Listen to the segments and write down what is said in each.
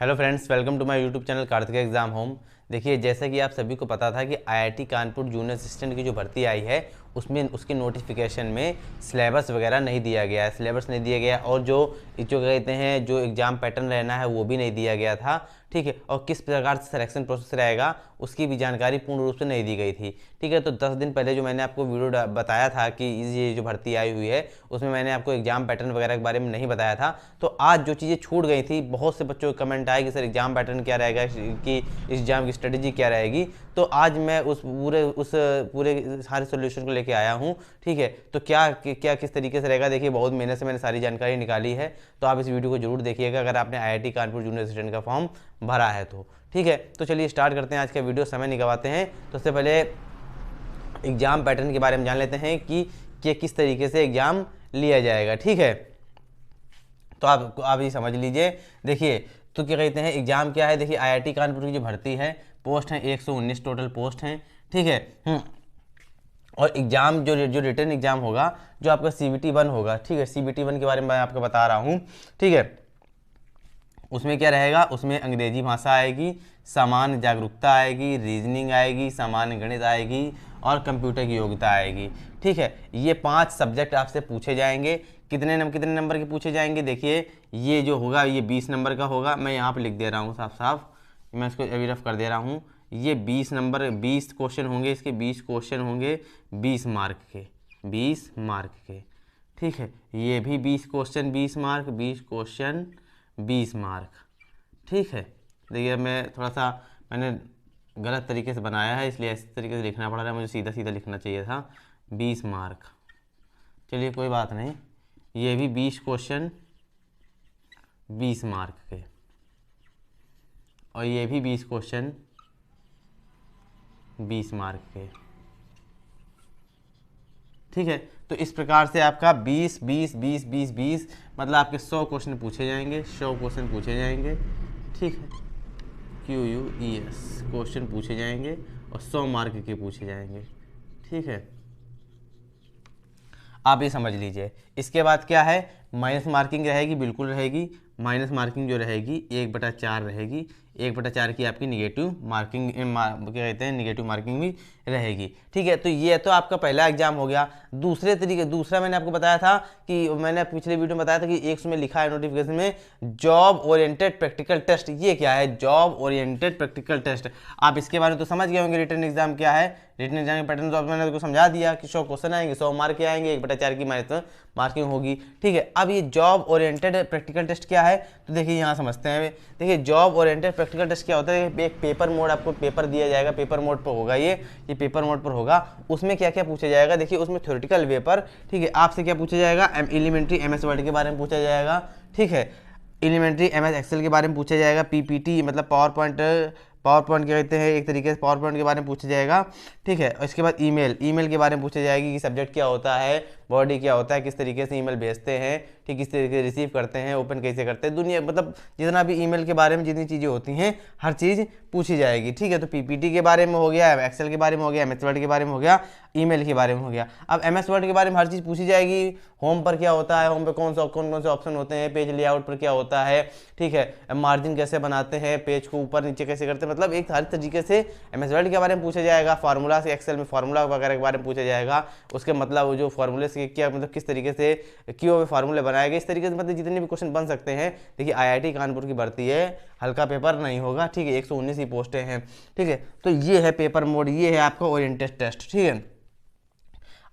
Hello friends, welcome to my YouTube channel Kartik exam home. देखिए, जैसा कि आप सभी को पता था कि आईआईटी कानपुर जूनियर असिस्टेंट की जो भर्ती आई है उसमें उसके नोटिफिकेशन में सिलेबस वगैरह नहीं दिया गया है। सिलेबस नहीं दिया गया और जो कहते हैं जो एग्ज़ाम पैटर्न रहना है वो भी नहीं दिया गया था। ठीक है, और किस प्रकार से सिलेक्शन प्रोसेस रहेगा उसकी भी जानकारी पूर्ण रूप से नहीं दी गई थी। ठीक है, तो 10 दिन पहले जो मैंने आपको वीडियो बताया था कि ये जो भर्ती आई हुई है उसमें मैंने आपको एग्जाम पैटर्न वगैरह के बारे में नहीं बताया था। तो आज जो चीज़ें छूट गई थी, बहुत से बच्चों के कमेंट आए कि सर एग्जाम पैटर्न क्या रहेगा, कि एग्जाम की स्ट्रेटजी क्या रहेगी। तो आज मैं उस पूरे सारे सोल्यूशन को लेके आया हूँ। ठीक है, तो क्या किस तरीके से रहेगा, देखिए बहुत मेहनत से मैंने सारी जानकारी निकाली है। तो आप इस वीडियो को जरूर देखिएगा अगर आपने आईआईटी कानपुर जूनियर असिस्टेंट का फॉर्म भरा है तो। ठीक है, तो चलिए स्टार्ट करते हैं आज का वीडियो, समय नहीं गवाते हैं। तो सबसे पहले एग्जाम पैटर्न के बारे में जान लेते हैं कि किस तरीके से एग्जाम लिया जाएगा। ठीक है, तो आप ये समझ लीजिए। देखिए, तो क्या कहते हैं एग्जाम क्या है। देखिए, आईआईटी कानपुर की जो भर्ती है, पोस्ट हैं 119 टोटल पोस्ट हैं। ठीक है, और एग्जाम जो रिटन एग्जाम होगा, जो आपका CBT 1 होगा। ठीक है, CBT 1 के बारे में मैं आपको बता रहा हूँ। ठीक है, उसमें क्या रहेगा, उसमें अंग्रेजी भाषा आएगी, सामान्य जागरूकता आएगी, रीजनिंग आएगी, सामान्य गणित आएगी और कंप्यूटर की योग्यता आएगी। ठीक है, ये 5 सब्जेक्ट आपसे पूछे जाएंगे। कितने नंबर के पूछे जाएंगे, देखिए ये जो होगा ये 20 नंबर का होगा। मैं यहाँ पे लिख दे रहा हूँ साफ साफ, मैं इसको अभी रफ कर दे रहा हूँ। ये 20 क्वेश्चन होंगे, इसके 20 क्वेश्चन होंगे 20 मार्क के, 20 मार्क के। ठीक है, ये भी 20 क्वेश्चन 20 मार्क, 20 क्वेश्चन 20 मार्क। ठीक है, देखिए मैंने गलत तरीके से बनाया है, इसलिए इस तरीके से लिखना पड़ रहा है, मुझे सीधा सीधा लिखना चाहिए था। 20 मार्क, चलिए कोई बात नहीं। ये भी 20 क्वेश्चन 20 मार्क के, और ये भी 20 क्वेश्चन 20 मार्क के। ठीक है, तो इस प्रकार से आपका 20 20 20 20 20 मतलब आपके 100 क्वेश्चन पूछे जाएंगे, 100 क्वेश्चन पूछे जाएंगे। ठीक है, QUES क्वेश्चन पूछे जाएंगे और 100 मार्क के पूछे जाएंगे। ठीक है, आप ये समझ लीजिए। इसके बाद क्या है, माइनस मार्किंग रहेगी, बिल्कुल रहेगी। माइनस मार्किंग जो रहेगी 1/4 रहेगी। 1/4 की आपकी निगेटिव मार्किंग क्या कहते हैं, निगेटिव मार्किंग भी रहेगी। ठीक है, तो ये तो आपका पहला एग्जाम हो गया। दूसरा मैंने आपको बताया था कि मैंने पिछले वीडियो में बताया था कि एक उसमें लिखा है नोटिफिकेशन में, जॉब ओरिएंटेड प्रैक्टिकल टेस्ट। ये क्या है, जॉब ओरिएंटेड प्रैक्टिकल टेस्ट। आप इसके बारे में तो समझ गए होंगे रिटन एग्जाम क्या है। रिटन एग्जाम के पैटर्न तो मैंने आपको समझा दिया कि 100 क्वेश्चन आएंगे, 100 मार्क के आएंगे, 1/4 की मार्किंग होगी। ठीक है, अब ये जॉब ओरिएंटेड प्रैक्टिकल टेस्ट क्या है, तो देखिए यहाँ समझते हैं। देखिए, जॉब ओरिएंटेड प्रैक्टिकल टेस्ट क्या होता है, एक पेपर मोड, आपको पेपर दिया जाएगा, पेपर मोड पर होगा ये पेपर मोड पर होगा। उसमें क्या क्या पूछा जाएगा, देखिए उसमें थ्योरेटिकल वे पर, ठीक है, आपसे क्या पूछा जाएगा, एलिमेंट्री MS वर्ड के बारे में पूछा जाएगा। ठीक है, एलिमेंट्री MS एक्सेल के बारे में पूछा जाएगा। PPT मतलब पावर पॉइंट क्या कहते हैं, एक तरीके से पावर पॉइंट के बारे में पूछा जाएगा। ठीक है, और इसके बाद ईमेल के बारे में पूछा जाएगी कि सब्जेक्ट क्या होता है, बॉडी क्या होता है, किस तरीके से ईमेल भेजते हैं, ठीक, किस तरीके से रिसीव करते हैं, ओपन कैसे करते हैं, दुनिया मतलब जितना भी ईमेल के बारे में जितनी चीज़ें होती हैं हर चीज़ पूछी जाएगी। ठीक है, तो PPT के बारे में हो गया, एक्सेल के बारे में हो गया, MS वर्ड के बारे में हो गया, ईमेल के बारे में हो गया। अब MS वर्ड के बारे में हर चीज़ पूछी जाएगी। होम पर क्या होता है, होम पर कौन से ऑप्शन होते हैं, पेज लेआउट पर क्या होता है, ठीक है, मार्जिन कैसे बनाते हैं, पेज को ऊपर नीचे कैसे करते हैं, मतलब एक हर तरीके से MS वर्ड के बारे में पूछा जाएगा। फार्मूला से एक्सेल में फार्मूला वगैरह के बारे में पूछा जाएगा, उसके मतलब जो फार्मूले से क्या मतलब किस तरीके से क्यों फार्मूले बनाए गए, इस तरीके से मतलब जितने भी क्वेश्चन बन सकते हैं। देखिए, आईआईटी कानपुर की भर्ती है, हल्का पेपर नहीं होगा। ठीक है, 119 ही पोस्टें हैं। ठीक है, तो ये है पेपर मोड, ये है आपका ओरिएंटेड टेस्ट। ठीक है,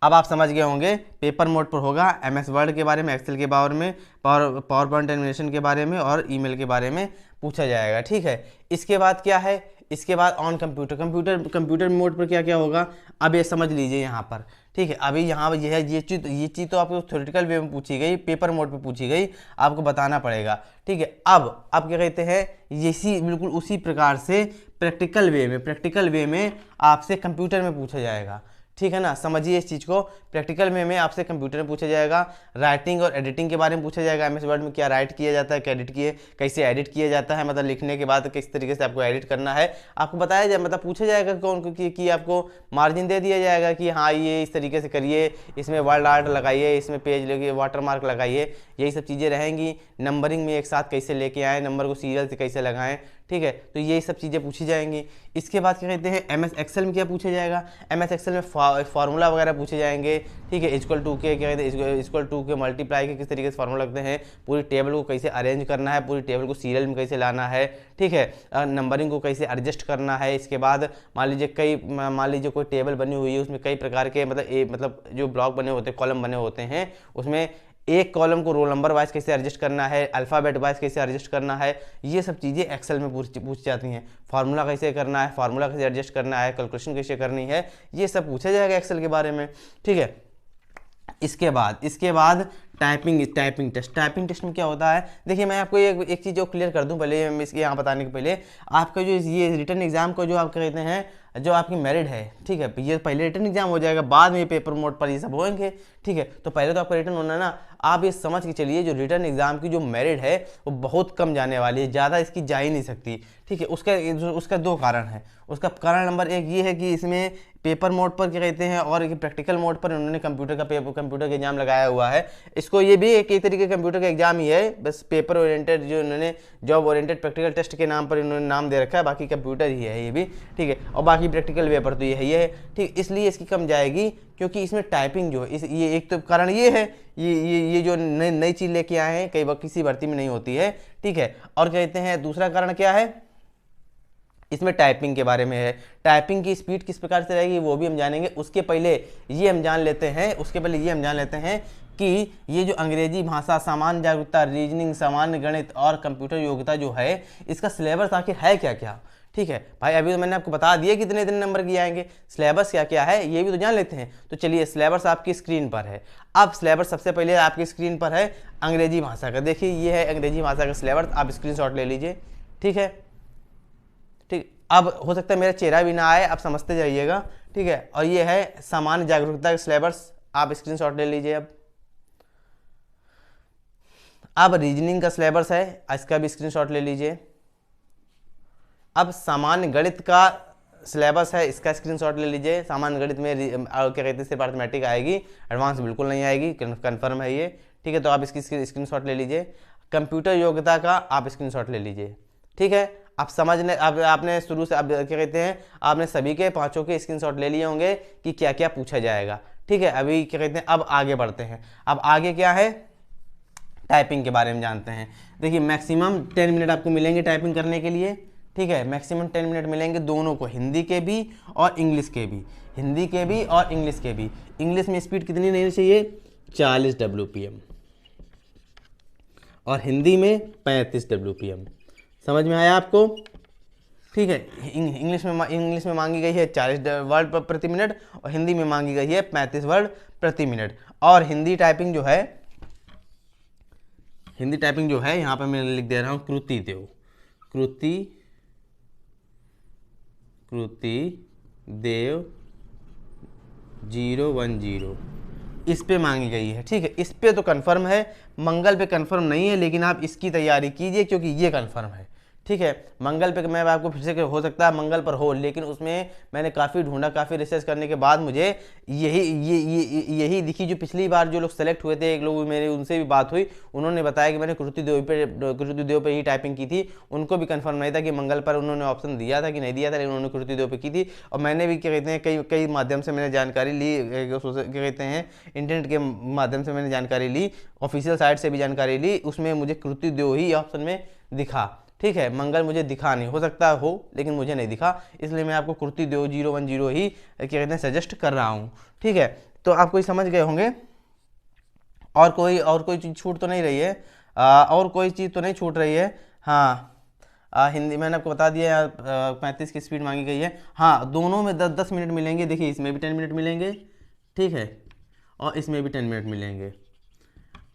अब आप समझ गए होंगे पेपर मोड पर होगा MS वर्ड के बारे में, एक्सेल के बारे में, पावर पॉइंट एनिमेशन के बारे में और ईमेल के बारे में पूछा जाएगा। ठीक है, इसके बाद क्या है, इसके बाद ऑन कंप्यूटर मोड पर क्या क्या होगा, अब ये समझ लीजिए यहाँ पर। ठीक है, अभी यहाँ ये चीज़ तो आपको थ्योरेटिकल वे में पूछी गई, पेपर मोड पे पूछी गई, आपको बताना पड़ेगा। ठीक है, अब क्या कहते हैं, बिल्कुल उसी प्रकार से प्रैक्टिकल वे में आपसे कंप्यूटर में पूछा जाएगा। ठीक है ना, समझिए इस चीज़ को। प्रैक्टिकल में आपसे कंप्यूटर में पूछा जाएगा, राइटिंग और एडिटिंग के बारे में पूछा जाएगा। एमएस वर्ड में क्या राइट किया जाता है, कैसे एडिट किया जाता है, मतलब लिखने के बाद किस तरीके से आपको एडिट करना है आपको बताया जाए, मतलब पूछा जाएगा कौन कि आपको मार्जिन दे दिया जाएगा कि हाँ ये इस तरीके से करिए, इसमें वर्ड आर्ट लगाइए, इसमें पेज लगे वाटर मार्क लगाइए, यही सब चीज़ें रहेंगी। नंबरिंग में एक साथ कैसे लेके आएँ, नंबर को सीरियल से कैसे लगाएं, ठीक है, तो ये सब चीज़ें पूछी जाएंगी। इसके बाद क्या कहते हैं, एमएस एक्सेल में क्या पूछा जाएगा, एमएस एक्सेल में फार्मूला वगैरह पूछे जाएंगे, ठीक है, इक्वल टू के क्या कहते हैं, इक्वल टू के मल्टीप्लाई के किस तरीके से फार्मूला लगते हैं, पूरी टेबल को कैसे अरेंज करना है, पूरी टेबल को सीरियल में कैसे लाना है, ठीक है, नंबरिंग को कैसे एडजस्ट करना है। इसके बाद मान लीजिए कोई टेबल बनी हुई है, उसमें कई प्रकार के मतलब जो ब्लॉक बने होते हैं, कॉलम बने होते हैं, उसमें एक कॉलम को रोल नंबर वाइज कैसे एडजस्ट करना है, अल्फ़ाबेट वाइज कैसे एडजस्ट करना है, ये सब चीज़ें एक्सेल में पूछ जाती हैं। फार्मूला कैसे करना है, फार्मूला कैसे एडजस्ट करना है, कैलकुलेशन कैसे करनी है, ये सब पूछा जाएगा एक्सेल के बारे में, ठीक है। इसके बाद टाइपिंग टेस्ट में क्या होता है, देखिए मैं आपको एक चीज़ जो क्लियर कर दूं पहले, इसके यहाँ बताने के पहले, आपका जो ये रिटर्न एग्जाम को जो आप कहते हैं, जो आपकी मेरिट है, ठीक है, ये पहले रिटर्न एग्जाम हो जाएगा, बाद में पेपर मोड पर ये सब होंगे, ठीक है। तो पहले तो आपका रिटर्न होना है ना, आप ये समझ के चलिए जो रिटर्न एग्जाम की जो मेरिट है वो बहुत कम जाने वाली है, ज़्यादा इसकी जा ही नहीं सकती, ठीक है। उसका दो कारण है। उसका कारण नंबर एक ये है कि इसमें पेपर मोड पर क्या कहते हैं और प्रैक्टिकल मोड पर उन्होंने कंप्यूटर का एग्जाम लगाया हुआ है। इसको ये भी एक तरीके कंप्यूटर का एग्जाम ही है, बस पेपर ओरिएंटेड जो उन्होंने जॉब ओरिएंटेड प्रैक्टिकल टेस्ट के नाम पर इन्होंने नाम दे रखा है, बाकी कंप्यूटर ही है ये भी, ठीक है, और बाकी प्रैक्टिकल पेपर तो ये है, ठीक, इसलिए इसकी कम जाएगी क्योंकि इसमें टाइपिंग जो है, ये एक तो कारण ये है, ये जो नई चीज़ लेके आए हैं, कई बार किसी भर्ती में नहीं होती है, ठीक है। और कहते हैं दूसरा कारण क्या है, इसमें टाइपिंग के बारे में है, टाइपिंग की स्पीड किस प्रकार से रहेगी वो भी हम जानेंगे। उसके पहले ये हम जान लेते हैं कि ये जो अंग्रेजी भाषा, सामान्य जागरूकता, रीजनिंग, सामान्य गणित और कंप्यूटर योग्यता जो है, इसका सिलेबस आखिर है क्या क्या, ठीक है भाई। अभी तो मैंने आपको बता दिया कितने नंबर के आएंगे, सिलेबस क्या क्या है ये भी तो जान लेते हैं। तो चलिए, सिलेबस आपकी स्क्रीन पर है। अब सिलेबस सबसे पहले आपकी स्क्रीन पर है अंग्रेजी भाषा का, देखिए ये है अंग्रेजी भाषा का सिलेबस, आप स्क्रीनशॉट ले लीजिए, ठीक है, ठीक। अब हो सकता है मेरा चेहरा भी ना आए, आप समझते जाइएगा, ठीक है। और ये है सामान्य जागरूकता का सिलेबस, आप स्क्रीनशॉट ले लीजिए। अब रीजनिंग का सिलेबस है, इसका भी स्क्रीनशॉट ले लीजिए। अब सामान्य गणित का सिलेबस है, इसका स्क्रीनशॉट ले लीजिए। सामान्य गणित में क्या कहते हैं, सिर्फ अर्थमेटिक आएगी, एडवांस बिल्कुल नहीं आएगी, कन्फर्म है ये, ठीक है। तो आप इसकी स्क्रीनशॉट ले लीजिए। कंप्यूटर योग्यता का आप स्क्रीनशॉट ले लीजिए, ठीक है। आप समझने आपने शुरू से आप क्या कहते हैं, आपने सभी के पांचों के स्क्रीनशॉट ले लिए होंगे कि क्या क्या पूछा जाएगा, ठीक है। अभी क्या कहते हैं, अब आगे बढ़ते हैं। अब आगे क्या है, टाइपिंग के बारे में जानते हैं। देखिए मैक्सिमम 10 मिनट आपको मिलेंगे टाइपिंग करने के लिए, ठीक है, मैक्सिमम 10 मिनट मिलेंगे दोनों को, हिंदी के भी और इंग्लिश के भी, हिंदी के भी और इंग्लिश के भी। इंग्लिश में स्पीड कितनी रहनी चाहिए, 40 WPM, और हिंदी में 35 WPM। समझ में आया आपको, ठीक है। इंग्लिश में मांगी गई है 40 वर्ड प्रति मिनट और हिंदी में मांगी गई है 35 वर्ड प्रति मिनट। और हिंदी टाइपिंग जो है यहाँ पर मैं लिख दे रहा हूँ कृति देव 010, इस पे मांगी गई है, ठीक है। इस पे तो कंफर्म है, मंगल पे कंफर्म नहीं है, लेकिन आप इसकी तैयारी कीजिए क्योंकि ये कंफर्म है, ठीक है। मंगल पे मैं आपको फिर से हो सकता है मंगल पर हो, लेकिन उसमें मैंने काफ़ी ढूंढा, काफ़ी रिसर्च करने के बाद मुझे यही दिखी। जो पिछली बार जो लोग सेलेक्ट हुए थे, एक लोग मेरे उनसे भी बात हुई, उन्होंने बताया कि मैंने कृति देव पे ही टाइपिंग की थी। उनको भी कंफर्म नहीं था कि मंगल पर उन्होंने ऑप्शन दिया था कि नहीं दिया था, लेकिन उन्होंने कृति देव पे की थी। और मैंने भी क्या कहते हैं कई माध्यम से मैंने जानकारी ली, क्या कहते हैं इंटरनेट के माध्यम से मैंने जानकारी ली, ऑफिशियल साइट से भी जानकारी ली, उसमें मुझे कृति देव ही ऑप्शन में दिखा, ठीक है। मंगल मुझे दिखा नहीं, हो सकता हो लेकिन मुझे नहीं दिखा, इसलिए मैं आपको कृति देव 010 ही क्या कहते हैं सजेस्ट कर रहा हूँ, ठीक है। तो आप कोई समझ गए होंगे। और कोई चीज़ छूट तो नहीं रही है, और कोई चीज़ तो नहीं छूट रही है। हाँ, हिंदी मैंने आपको बता दिया, 35 की स्पीड मांगी गई है। हाँ, दोनों में 10-10 मिनट मिलेंगे। देखिए इसमें भी 10 मिनट मिलेंगे, ठीक है, और इसमें भी 10 मिनट मिलेंगे।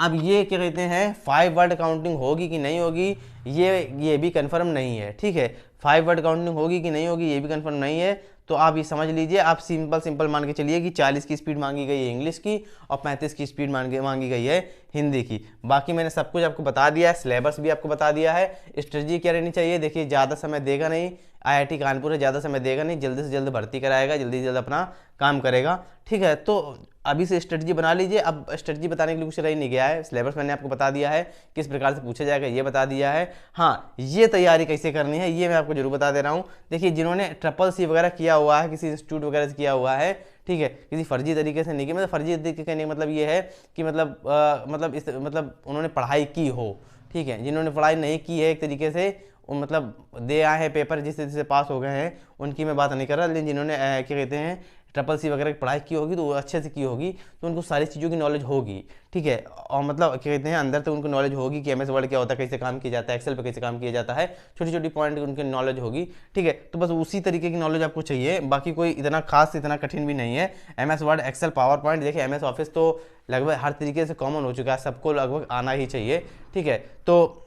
अब ये क्या कहते हैं 5 वर्ड काउंटिंग होगी कि नहीं होगी, ये भी कंफर्म नहीं है, ठीक है। 5 वर्ड काउंटिंग होगी कि नहीं होगी ये भी कंफर्म नहीं है। तो आप ये समझ लीजिए, आप सिंपल मान के चलिए कि 40 की स्पीड मांगी गई है इंग्लिश की और 35 की स्पीड मांगी गई है हिंदी की। बाकी मैंने सब कुछ आपको बता दिया है, सिलेबस भी आपको बता दिया है। स्ट्रेटजी क्या रहनी चाहिए, देखिए ज़्यादा समय देगा नहीं, IIT कानपुर है, ज़्यादा समय देगा नहीं, जल्दी से जल्द भर्ती कराएगा, जल्दी से जल्द अपना काम करेगा, ठीक है। तो अभी से स्ट्रेटजी बना लीजिए। अब स्ट्रेटजी बताने के लिए कुछ रह नहीं गया है, सिलेबस मैंने आपको बता दिया है, किस प्रकार से पूछा जाएगा ये बता दिया है। हाँ, ये तैयारी कैसे करनी है ये मैं आपको जरूर बता दे रहा हूँ। देखिए, जिन्होंने CCC वगैरह किया हुआ है, किसी इंस्टीट्यूट वगैरह से किया हुआ है, ठीक है, किसी फर्जी तरीके से नहीं किया, मतलब फर्जी तरीके कहने का मतलब ये है कि मतलब उन्होंने पढ़ाई की हो, ठीक है। जिन्होंने पढ़ाई नहीं की है एक तरीके से, मतलब दे आए हैं पेपर, जिससे पास हो गए हैं, उनकी मैं बात नहीं कर रहा, लेकिन जिन्होंने क्या कहते हैं CCC वगैरह की पढ़ाई की होगी तो वो अच्छे से की होगी, तो उनको सारी चीज़ों की नॉलेज होगी, ठीक है। और मतलब क्या कहते हैं अंदर तो उनको नॉलेज होगी कि MS वर्ड क्या होता है, कैसे काम किया जाता है, एक्सेल पे कैसे काम किया जाता है, छोटी छोटी पॉइंट उनकी नॉलेज होगी, ठीक है। तो बस उसी तरीके की नॉलेज आपको चाहिए, बाकी कोई इतना खास इतना कठिन भी नहीं है। MS word, excel, power point, देखिए MS ऑफिस तो लगभग हर तरीके से कॉमन हो चुका है, सबको लगभग आना ही चाहिए, ठीक है। तो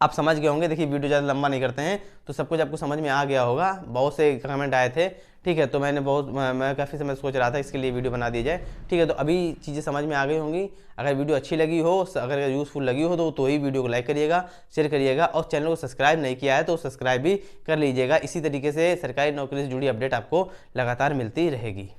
आप समझ गए होंगे। देखिए, वीडियो ज़्यादा लंबा नहीं करते हैं, तो सब कुछ आपको समझ में आ गया होगा। बहुत से कमेंट आए थे, ठीक है, तो मैं काफ़ी समय सोच रहा था इसके लिए वीडियो बना दी जाए, ठीक है। तो अभी चीज़ें समझ में आ गई होंगी। अगर वीडियो अच्छी लगी हो, अगर यूज़फुल लगी हो तो ही वीडियो को लाइक करिएगा, शेयर करिएगा, और चैनल को सब्सक्राइब नहीं किया है तो सब्सक्राइब भी कर लीजिएगा। इसी तरीके से सरकारी नौकरी से जुड़ी अपडेट आपको लगातार मिलती रहेगी।